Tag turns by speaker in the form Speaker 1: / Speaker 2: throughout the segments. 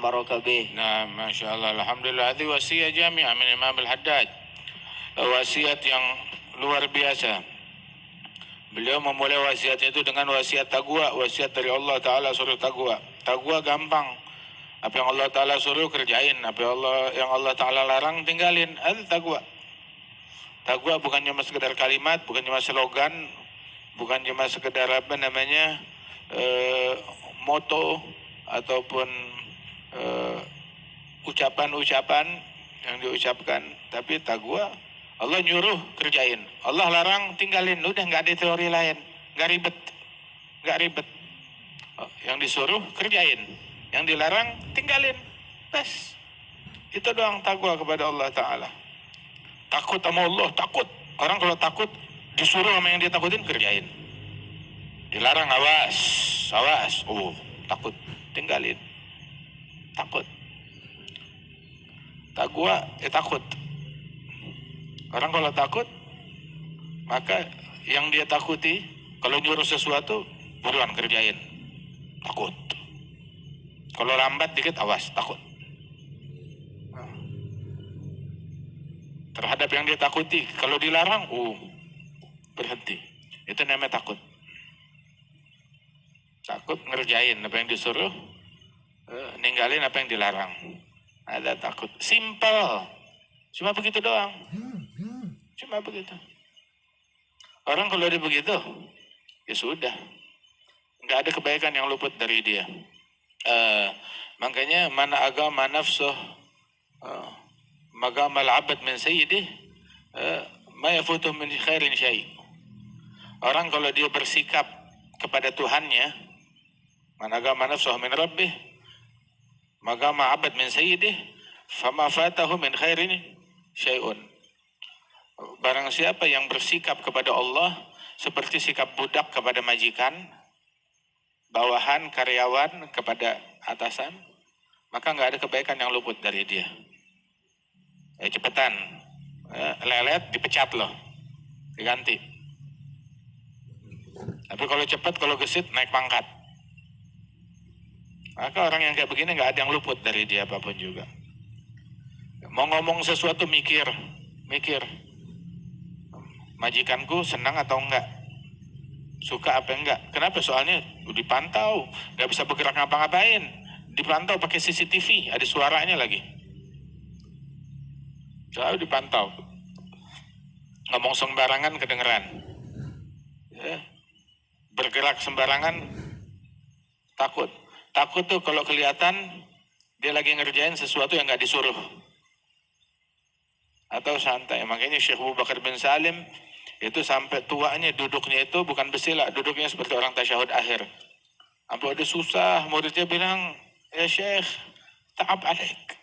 Speaker 1: أمرك به.
Speaker 2: Nah, Masya Allah, Alhamdulillah, ini wasiat jami'ah min Imam Al-Haddad. Wasiat yang luar biasa. Beliau memulai wasiatnya itu dengan wasiat taqwa, wasiat dari Allah Ta'ala suruh taqwa. Taqwa gampang. Apa yang Allah Ta'ala suruh kerjain, apa yang Allah Ta'ala larang tinggalin. Itu taqwa. Taqwa bukan cuma sekedar kalimat, bukan cuma slogan, bukan cuma sekedar moto ataupun ucapan-ucapan yang diucapkan, tapi taqwa Allah nyuruh kerjain, Allah larang tinggalin, udah nggak ada teori lain, nggak ribet. Yang disuruh kerjain, yang dilarang tinggalin, bas. Itu doang taqwa kepada Allah Ta'ala. Takut sama Allah, takut. Orang kalau takut disuruh sama yang dia takutin kerjain, dilarang awas, takut, tinggalin, takut. Taqwa takut. Orang kalau takut, maka yang dia takuti, kalau nyuruh sesuatu, buruan kerjain. Takut. Kalau lambat dikit, awas, takut. Terhadap yang dia takuti, kalau dilarang, berhenti. Itu namanya takut. Takut ngerjain apa yang disuruh, ninggalin apa yang dilarang. Ada takut. Simple. Cuma begitu doang. Cuma begitu. Orang kalau dia begitu, ya sudah. Nggak ada kebaikan yang luput dari dia. Makanya mana agama nafsuh, magamal abad min sayyidih, ma yafutuh min khairin syai'. Orang kalau dia bersikap kepada Tuhannya, mana agama nafsuh min rabbih, magama abad min sayyidih, fama fatahu min khairin syai'un. Barang siapa yang bersikap kepada Allah seperti sikap budak kepada majikan, bawahan, karyawan kepada atasan, maka nggak ada kebaikan yang luput dari dia. Cepetan, lelet dipecat loh, diganti. Tapi kalau cepat, kalau gesit naik pangkat. Maka orang yang kayak begini nggak ada yang luput dari dia apapun juga. Mau ngomong sesuatu mikir. Majikanku senang atau enggak? Suka apa enggak? Kenapa? Soalnya dipantau, nggak bisa bergerak ngapa-ngapain. Dipantau pakai CCTV, ada suaranya lagi. Selalu dipantau. Ngomong sembarangan kedengeran. Bergerak sembarangan takut. Takut tuh kalau kelihatan dia lagi ngerjain sesuatu yang nggak disuruh. Atau santai. Makanya Syekh Abu Bakar bin Salim itu sampai tuanya duduknya itu bukan bersila, duduknya seperti orang tasyahud akhir. Sampai ada susah, muridnya bilang, ya Syekh, ta'ab alaik.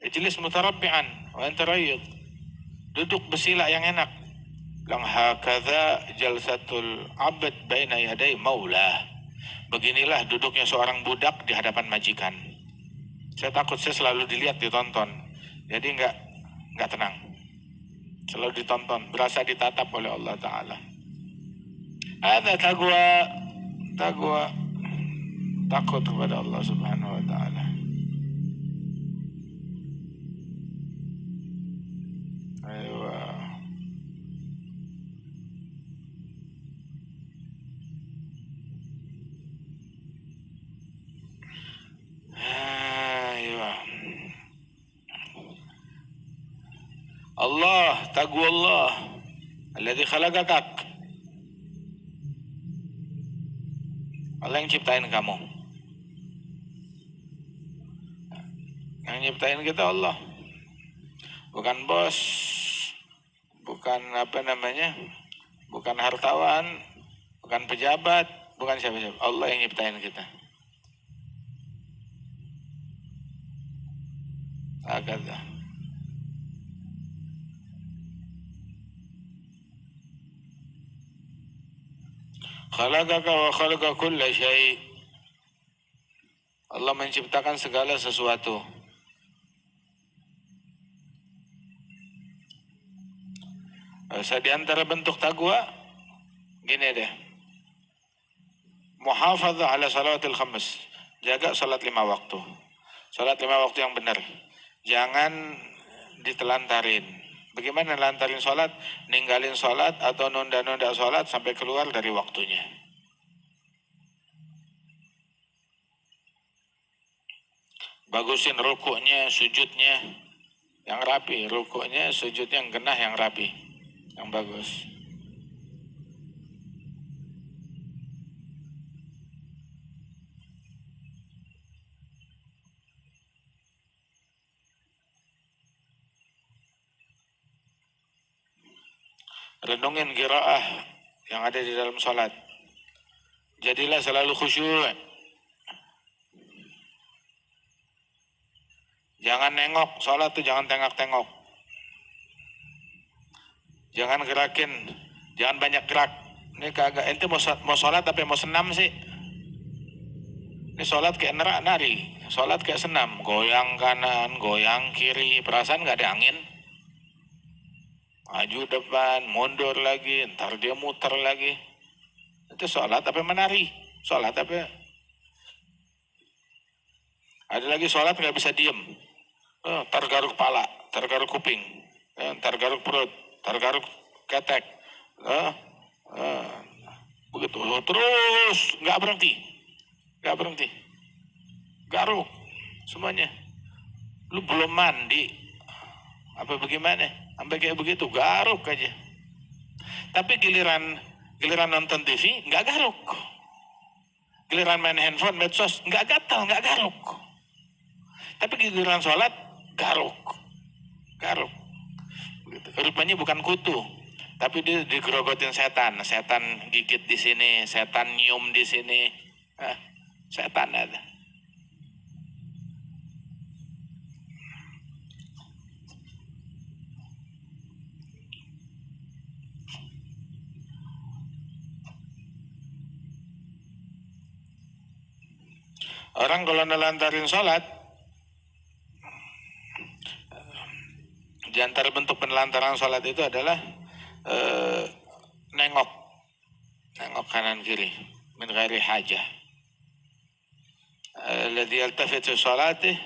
Speaker 2: Ijlis mutarabbi'an, wa anta rayyid. Duduk bersila yang enak. Bilang, hakadha jalsatul abad baina yaday maulah. Beginilah duduknya seorang budak di hadapan majikan. Saya takut, saya selalu dilihat, ditonton. Jadi nggak tenang. Selalu ditonton, berasa ditatap oleh Allah Ta'ala. Ada taqwa, takut kepada Allah Subhanahu Wa Ta'ala. Ayo. Allah, taqwa Allah, alladzi khalaqak. Allah yang ciptain kamu. Yang nyiptain kita Allah. Bukan bos, bukan bukan hartawan, bukan pejabat, bukan siapa-siapa. Allah yang nyiptain kita. Agak. Khalaqaka wa khalaqa kulla syai'. Allah menciptakan segala sesuatu. Di antara bentuk taqwa gini deh. Muhafadzah ala salawatil khams. jaga sholat 5 waktu. Sholat 5 waktu yang benar. Jangan ditelantarin. Bagaimana lantarin sholat? Ninggalin sholat atau nunda-nunda sholat sampai keluar dari waktunya. Bagusin rukuknya, sujudnya yang rapi, rukuknya, sujudnya yang genah, yang rapi, yang bagus. Renungin qiraah yang ada di dalam sholat. Jadilah selalu khusyuk. Jangan nengok, sholat tuh jangan tengok-tengok. Jangan gerakin, jangan banyak gerak. Ini kagak, ente mau sholat tapi mau senam sih. Ini sholat kayak nari, sholat kayak senam. Goyang kanan, goyang kiri, perasaan gak ada angin. Maju depan, mundur lagi, ntar dia muter lagi. Itu sholat apa menari? Sholat apa? Ada lagi sholat gak bisa diem. Ntar garuk kepala, ntar garuk kuping, ntar garuk perut, ntar garuk ketek. Begitu terus, nggak berhenti, garuk semuanya. Lu belum mandi, apa bagaimana? Sampai kayak begitu, garuk aja. Tapi giliran nonton TV nggak garuk, giliran main handphone, medsos nggak gatal, nggak garuk. Tapi giliran sholat garuk. Begitu. Rupanya bukan kutu, tapi dia digerogotin setan. Setan gigit di sini, setan nyium di sini. Setan ada. Orang kalau nelantarin sholat, di antara bentuk penelantaran sholat itu adalah nengok kanan kiri min ghairi hajah. Alladhi yaltafitu sholatih,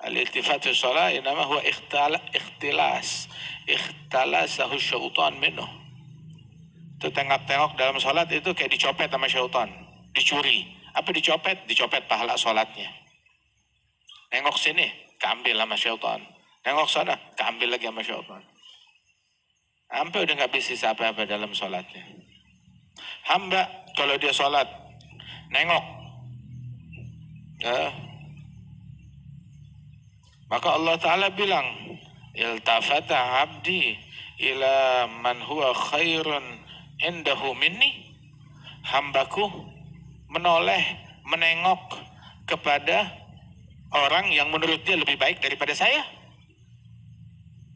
Speaker 2: al-iltifatu sholat inama huwa ikhtilas, ikhtalasahu syaitan minhu. Itu tengok-tengok dalam sholat itu kayak dicopet sama syaitan, dicuri. Apa dicopet? Dicopet pahala sholatnya. Nengok sini, keambil sama syaitan. Nengok sana, keambil lagi sama syaitan. Sampai udah gak bisa apa-apa dalam sholatnya. Hamba kalau dia sholat, nengok, maka Allah Ta'ala bilang, iltafata abdi ila man huwa khairun indahu minni. Hambaku menoleh, menengok kepada orang yang menurut dia lebih baik daripada saya.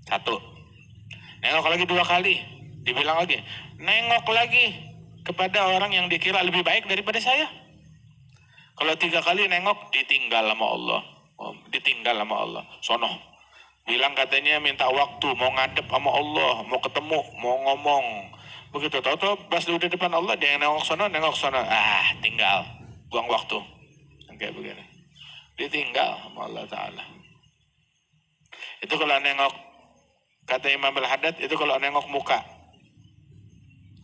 Speaker 2: Satu. Nengok lagi 2 kali, dibilang lagi, nengok lagi kepada orang yang dikira lebih baik daripada saya. Kalau 3 kali nengok, ditinggal sama Allah. Sono. Bilang katanya minta waktu, mau ngadep sama Allah, mau ketemu, mau ngomong. Begitu, tahu-tahu pas udah depan Allah, dia yang nengok sono. Tinggal, buang waktu. Kayak begini. Ditinggal sama Allah Ta'ala. Itu kalau nengok, kata Imam Al-Haddad, itu kalau nengok muka,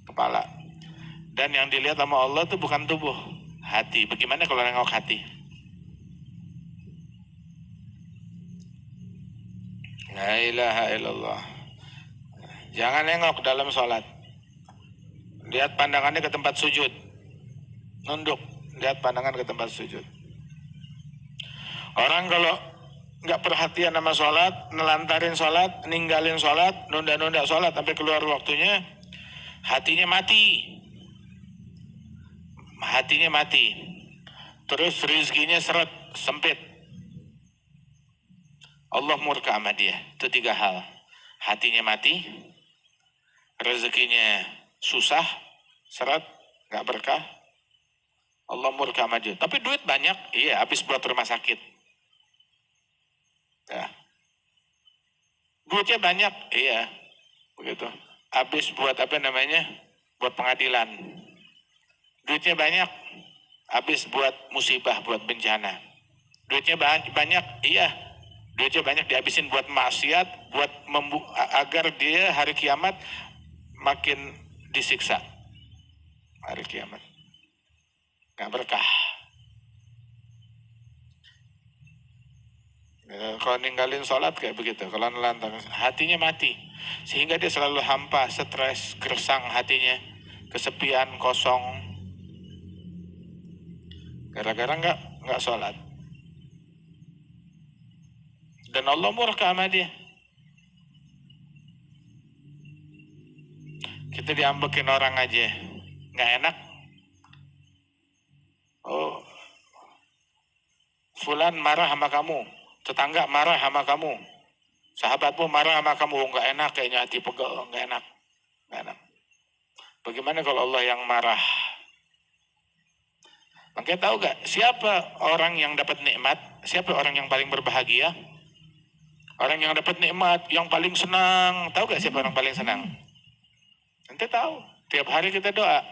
Speaker 2: kepala. Dan yang dilihat sama Allah itu bukan tubuh, hati. Bagaimana kalau nengok hati? La ilaha illallah. Jangan nengok dalam sholat. Lihat pandangannya ke tempat sujud. Nunduk, lihat pandangan ke tempat sujud. Orang kalau nggak perhatian sama sholat, nelantarin sholat, ninggalin sholat, nunda-nunda sholat sampai keluar waktunya, hatinya mati. Terus rezekinya sempit. Allah murka sama dia. Itu 3 hal. Hatinya mati, rezekinya susah, seret, nggak berkah, Allah murka sama dia. Tapi duit banyak, iya, habis buat rumah sakit. Ya. Duitnya banyak, iya, begitu. Habis buat buat pengadilan. Duitnya banyak, habis buat musibah, buat bencana. Duitnya banyak, iya. Duitnya banyak dihabisin buat maksiat, buat agar dia hari kiamat makin disiksa. Hari kiamat. Nggak berkah. Kalau ninggalin sholat kayak begitu, kalau nelantang, hatinya mati. Sehingga dia selalu hampa, stres, gersang hatinya, kesepian, kosong. Gara-gara nggak sholat. Dan Allah murka sama dia. Kita diambekin orang aja, nggak enak. Oh, fulan marah sama kamu, tetangga marah sama kamu, sahabatmu marah sama kamu, nggak enak kayaknya, hati pegel, nggak enak, nggak enak. Bagaimana kalau Allah yang marah? Makanya tahu gak siapa orang yang dapat nikmat? Siapa orang yang paling berbahagia? Orang yang dapat nikmat, yang paling senang. Tahu gak siapa orang paling senang? Nanti tahu. Tiap hari kita doa.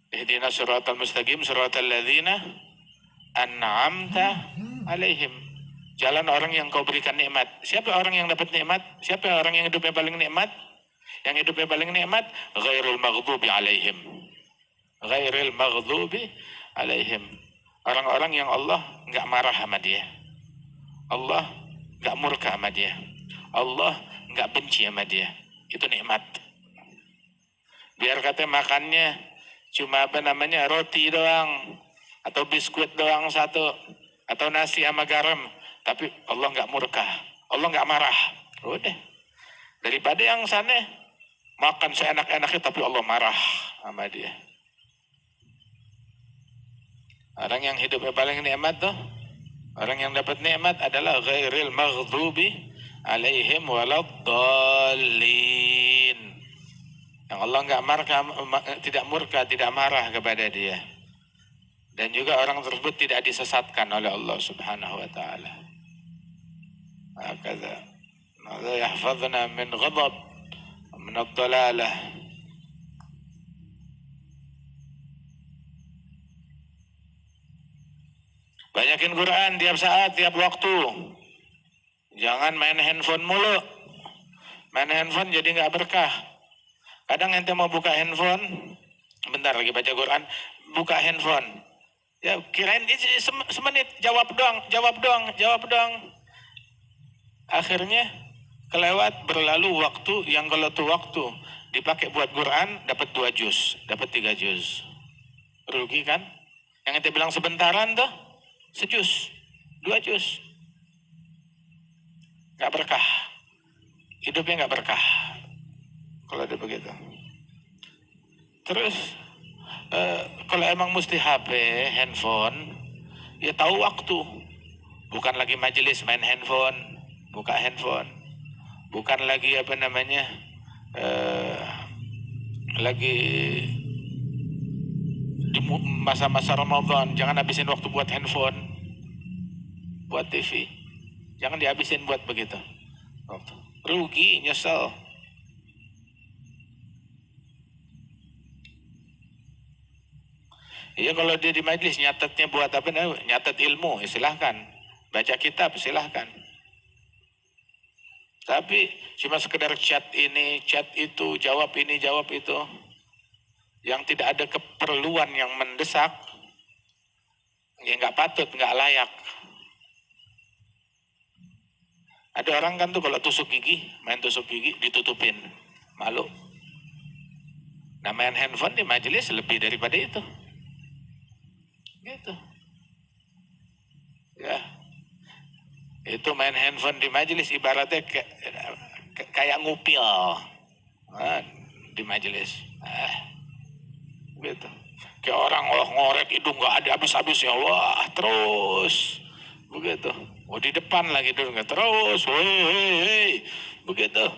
Speaker 2: Ihdinas siratal mustaqim, siratal ladzina an'amta alaihim. Jalan orang yang kau berikan nikmat. Siapa orang yang dapat nikmat? Siapa orang yang hidupnya paling nikmat? Yang hidupnya paling nikmat, ghairul maghdubi alaihim. Ghairil maghdubi alaihim. Orang-orang yang Allah nggak marah sama dia. Allah nggak murka sama dia. Allah nggak benci sama dia. Itu nikmat. Biar kata makannya cuma roti doang, atau biskuit doang satu, atau nasi sama garam, tapi Allah nggak murka, Allah nggak marah. Udah. Daripada yang sana makan seenak-enaknya tapi Allah marah sama dia. Orang yang hidupnya paling nikmat tuh, orang yang dapat nikmat adalah ghairil maghdubi alaihim waladdallin. Yang Allah nggak tidak murka, tidak marah kepada dia. Dan juga orang tersebut tidak disesatkan oleh Allah Subhanahu wa taala. Hakadha. Allah yahfazna min ghadab, min ad-dalalah. Banyakin Quran tiap saat, tiap waktu. Jangan main handphone mulu. Main handphone jadi nggak berkah. Kadang ente mau buka handphone, bentar lagi baca Quran, buka handphone. Ya kirain semenit, jawab doang. Akhirnya kelewat, berlalu waktu yang kalau tuh waktu dipakai buat Quran dapat 2 juz, dapat 3 juz. Rugi kan? Yang ente bilang sebentaran tuh sejus, 2 juz. Gak berkah. Hidupnya gak berkah. Kalau ada begitu. Terus kalau emang mesti HP, handphone, ya tahu waktu. Bukan lagi majelis main handphone, buka handphone. Bukan lagi lagi di masa-masa Ramadan, jangan habisin waktu buat handphone, buat TV. Jangan dihabisin buat begitu. Rugi, nyesel. Iya kalau dia di majelis nyatetnya buat apa? Nyatet ilmu, silahkan. Baca kitab, silahkan. Tapi cuma sekedar chat ini, chat itu, jawab ini, jawab itu, yang tidak ada keperluan yang mendesak, ya nggak patut, nggak layak. Ada orang kan tuh kalau tusuk gigi, main tusuk gigi ditutupin, malu. Nah main handphone di majelis lebih daripada itu. Gitu. Ya. Itu main handphone di majelis ibaratnya kayak ngupil di majelis. Gitu. Kayak orang ngorek hidung nggak ada habis-habisnya, wah terus begitu. Oh di depan lagi dulu nggak terus, hei, begitu.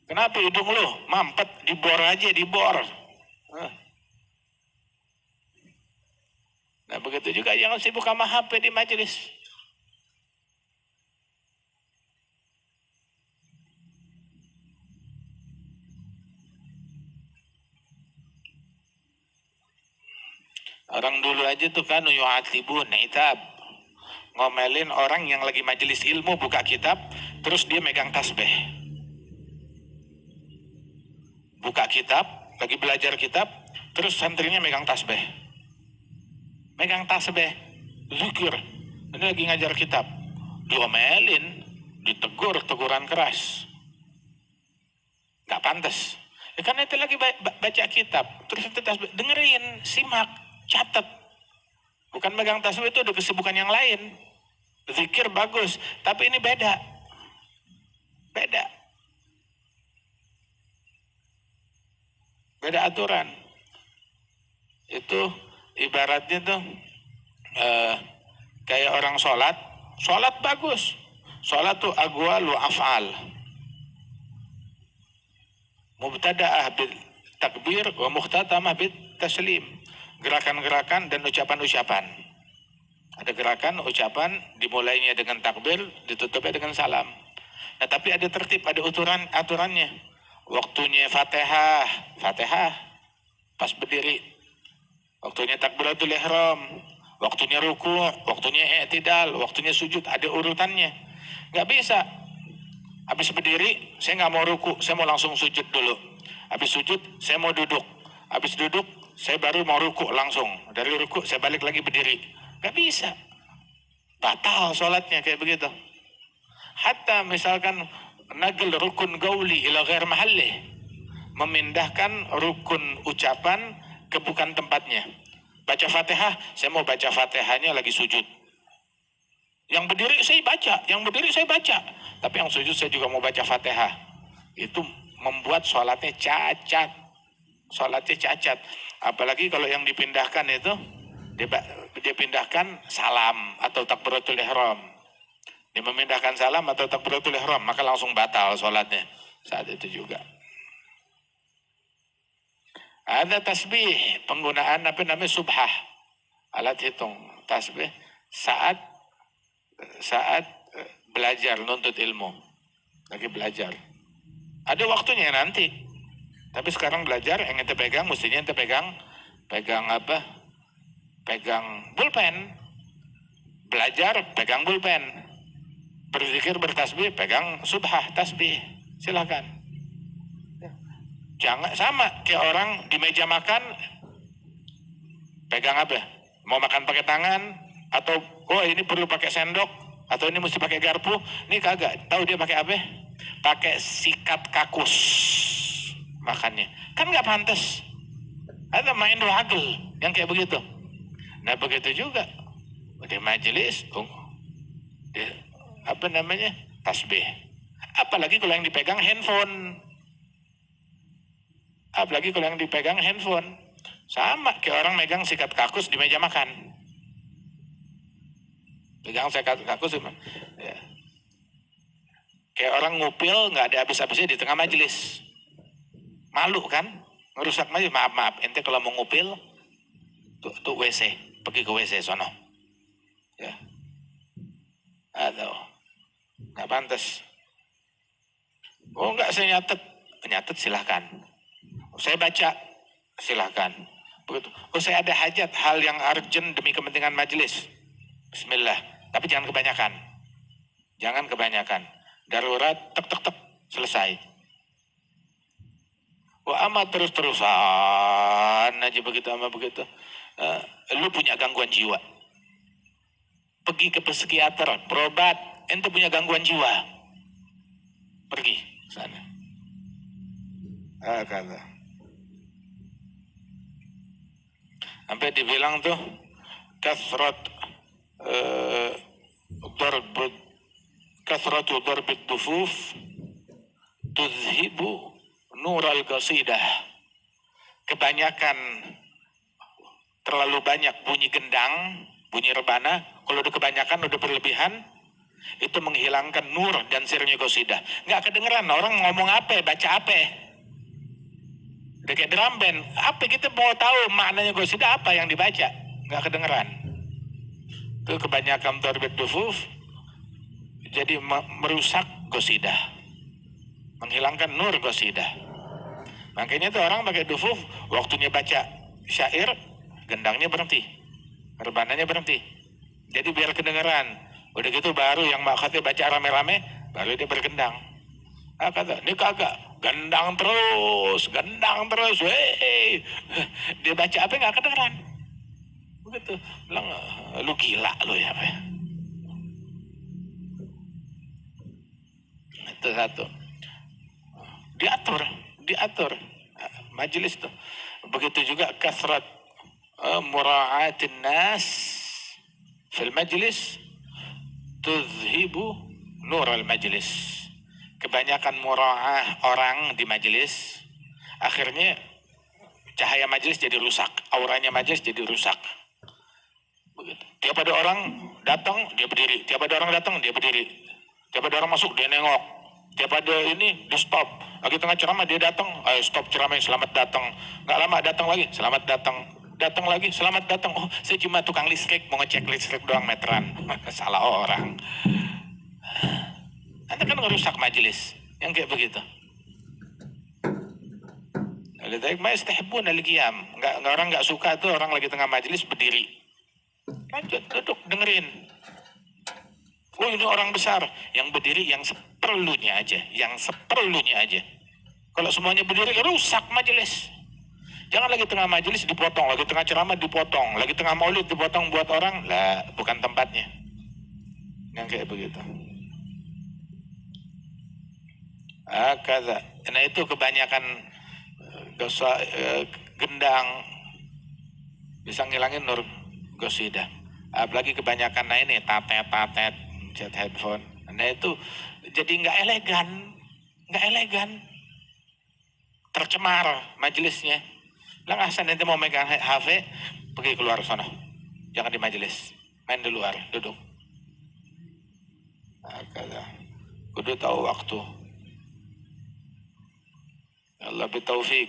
Speaker 2: Kenapa hidung lu mampet, dibor aja, dibor. Nah begitu juga jangan sibuk sama HP di majelis. itu kan yu'atibun itab. Ngomelin orang yang lagi majelis ilmu buka kitab, terus dia megang tasbih. Buka kitab, lagi belajar kitab, terus santrinya megang tasbih. Megang tasbih, zikir. Ini lagi ngajar kitab. Diomelin, ditegur, teguran keras. Gak pantas. Ya karena itu lagi baca kitab, terus itu tasbih, dengerin, simak, catat. Bukan megang tasbih, itu ada kesibukan yang lain. Zikir bagus, tapi ini beda. Beda. Beda aturan. Itu ibaratnya tuh kayak orang sholat. Sholat bagus. Sholat tuh aqwalu af'al. Mubtada'ah bil takbir wa mukhtatamah bit taslim. Gerakan-gerakan dan ucapan-ucapan. Ada gerakan, ucapan, dimulainya dengan takbir, ditutupnya dengan salam. Nah, tapi ada tertib, ada aturannya. Waktunya Fatihah, pas berdiri. Waktunya takbiratul ihram, waktunya ruku', waktunya i'tidal, waktunya sujud, ada urutannya. Nggak bisa. Habis berdiri, saya nggak mau ruku', saya mau langsung sujud dulu. Habis sujud, saya mau duduk. Habis duduk, saya baru mau ruku' langsung. Dari ruku' saya balik lagi berdiri. Gak bisa. Batal sholatnya kayak begitu. Hatta misalkan nagel rukun gauli ila ghair mahallih. Memindahkan rukun ucapan ke bukan tempatnya. Baca Fatihah, saya mau baca Fatihahnya lagi sujud. Yang berdiri saya baca. Tapi yang sujud saya juga mau baca Fatihah. Itu membuat sholatnya cacat. Apalagi kalau yang dipindahkan itu, dia pindahkan salam atau takbiratul ihram. Dia memindahkan salam atau takbiratul ihram, maka langsung batal sholatnya saat itu juga. Ada tasbih, penggunaan subhah, alat hitung tasbih saat belajar, nuntut ilmu, lagi belajar. Ada waktunya nanti, tapi sekarang belajar yang ente pegang, mestinya ente pegang pulpen. Belajar, pegang pulpen. Berzikir, bertasbih, pegang subhah, tasbih. Silakan. Jangan sama kayak orang di meja makan, pegang apa? Mau makan pakai tangan, atau ini perlu pakai sendok, atau ini mesti pakai garpu. Ini kagak. Tahu dia pakai apa? Pakai sikat kakus makannya. Kan nggak pantas. Ada main ragel yang kayak begitu. Nah begitu juga di majelis, tasbih. Apalagi kalau yang dipegang handphone. Sama kayak orang megang sikat kakus di meja makan. Pegang sikat kakus, ya. Kayak orang ngupil nggak ada habis-habisnya di tengah majelis. Malu kan? Ngerusak majelis. Maaf, ente kalau mau ngupil tuh WC. Pergi ke WC sono. Ya. Aduh. Nggak pantas. Enggak, saya nyatet silahkan. Saya baca silahkan. Begitu. Saya ada hajat, hal yang urgent demi kepentingan majelis. Bismillah. Tapi jangan kebanyakan. Darurat, tek selesai. Amat terus-terusan aja begitu. Lu punya gangguan jiwa. Pergi ke psikiater, berobat, ente punya gangguan jiwa. Pergi sana. Kata. Sampai dibilang tuh kathratu darbid dufuf tuzhibu nur al-qasidah. Kebanyakan, terlalu banyak bunyi gendang, bunyi rebana, kalau udah kebanyakan, udah berlebihan, itu menghilangkan nur dan sirnya qasidah. Nggak kedengeran orang ngomong apa, baca apa. Udah kayak drum band, apa kita mau tahu maknanya qasidah apa yang dibaca, nggak kedengeran. Itu kebanyakan darbid dufuf, jadi merusak qasidah, menghilangkan nur qasidah. Makanya tuh orang pakai dufuf, waktunya baca syair, gendangnya berhenti. Rebananya berhenti. Jadi biar kedengeran. Udah gitu baru yang Mbak Khatib baca rame-rame, baru dia bergendang. Kata, ini kagak, gendang terus, hei. Dia baca apa nggak kedengeran. Begitu, bilang, lu gila lu ya, apa ya. Itu satu. Diatur majelis tuh. Begitu juga kasrat mura'atin nas fil majlis tuzhibu nur al majlis. Kebanyakan mura'ah orang di majelis, akhirnya cahaya majelis jadi rusak, auranya majelis jadi rusak. Begitu. Tiap ada orang datang dia berdiri, tiap ada orang datang dia berdiri, tiap ada orang masuk dia nengok, tiap ada ini di stop. Lagi tengah ceramah dia datang, ayo stop ceramah, selamat datang. Nggak lama datang lagi, selamat datang. Datang lagi, selamat datang. Oh, saya cuma tukang listrik, mau ngecek listrik doang meteran. Salah orang. Anda kan ngerusak majelis yang kayak begitu. Lidzaik ma yastahibun al-qiyam. Orang nggak suka tuh orang lagi tengah majelis berdiri. Lanjut, duduk, dengerin. Oh, ini orang besar yang berdiri yang seperlunya aja, Kalau semuanya berdiri rusak majelis. Jangan lagi tengah majelis dipotong, lagi tengah ceramah dipotong, lagi tengah maulid dipotong buat orang, lah bukan tempatnya. Yang kayak begitu. Kata, nah itu kebanyakan dosa gendang bisa ngilangin nur gosida. Apalagi kebanyakan ini tatet cat headphone. Nah itu jadi nggak elegan, tercemar majelisnya. Lang Hasan nanti mau megang HP, pergi keluar sana, jangan di majelis, main di luar, duduk. Kata, kudu tahu waktu. Allah bertaufik.